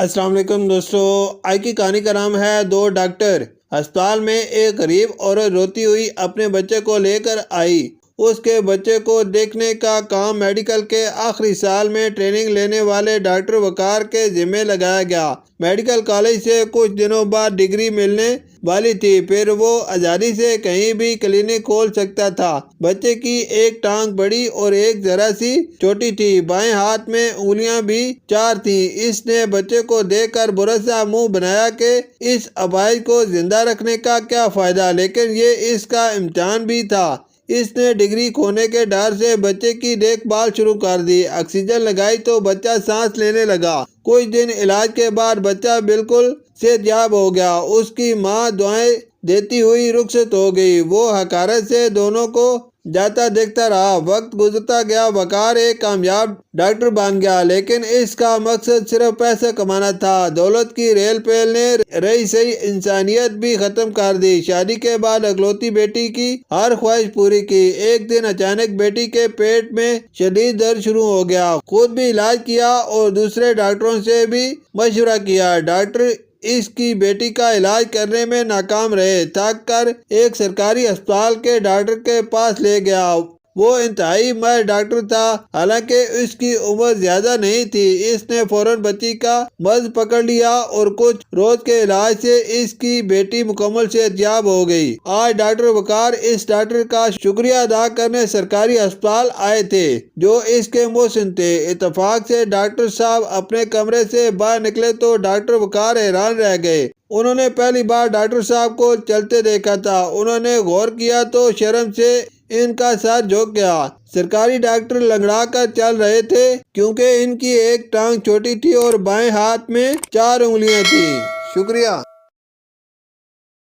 السلام علیکم دوستو، آج کی کہانی کا نام ہے دو ڈاکٹر۔ ہسپتال میں ایک غریب عورت روتی ہوئی اپنے بچے کو لے کر آئی۔ اس کے بچے کو دیکھنے کا کام میڈیکل کے آخری سال میں ٹریننگ لینے والے ڈاکٹر وقار کے ذمہ لگایا گیا۔ میڈیکل کالج سے کچھ دنوں بعد ڈگری ملنے والی تھی، پھر وہ آزادی سے کہیں بھی کلینک کھول سکتا تھا۔ بچے کی ایک ٹانگ بڑی اور ایک ذرا سی چھوٹی تھی، بائیں ہاتھ میں انگلیاں بھی 4 تھیں۔ اس نے بچے کو دیکھ کر برا سا منہ بنایا کہ اس اپاہج کو زندہ رکھنے کا کیا فائدہ، لیکن یہ اس کا امتحان بھی تھا۔ اس نے ڈگری کھونے کے ڈر سے بچے کی دیکھ بھال شروع کر دی۔ آکسیجن لگائی تو بچہ سانس لینے لگا۔ کچھ دن علاج کے بعد بچہ بالکل صحت یاب ہو گیا۔ اس کی ماں دعائیں دیتی ہوئی رخصت ہو گئی۔ وہ حقارت سے دونوں کو جاتا دیکھتا رہا۔ وقت گزرتا گیا، وقار ایک کامیاب ڈاکٹر بن گیا، لیکن اس کا مقصد صرف پیسہ کمانا تھا۔ دولت کی ریل پیل نے رہی سہی انسانیت بھی ختم کر دی۔ شادی کے بعد اکلوتی بیٹی کی ہر خواہش پوری کی۔ ایک دن اچانک بیٹی کے پیٹ میں شدید درد شروع ہو گیا۔ خود بھی علاج کیا اور دوسرے ڈاکٹروں سے بھی مشورہ کیا۔ ڈاکٹر اس کی بیٹی کا علاج کرنے میں ناکام رہے۔ تھک کر ایک سرکاری ہسپتال کے ڈاکٹر کے پاس لے گیا۔ وہ انتہائی ماہر ڈاکٹر تھا، حالانکہ اس کی عمر زیادہ نہیں تھی۔ اس نے فوراً بچی کا مرض پکڑ لیا اور کچھ روز کے علاج سے اس کی بیٹی مکمل صحت یاب ہو گئی۔ آج ڈاکٹر وقار اس ڈاکٹر کا شکریہ ادا کرنے سرکاری ہسپتال آئے تھے، جو اس کے محسن تھے۔ اتفاق سے ڈاکٹر صاحب اپنے کمرے سے باہر نکلے تو ڈاکٹر وقار حیران رہ گئے۔ انہوں نے پہلی بار ڈاکٹر صاحب کو چلتے دیکھا تھا۔ انہوں نے غور کیا تو شرم سے ان کا سر جھک گیا۔ سرکاری ڈاکٹر لنگڑا کر چل رہے تھے، کیونکہ ان کی ایک ٹانگ چھوٹی تھی اور بائیں ہاتھ میں 4 انگلیاں تھیں۔ شکریہ۔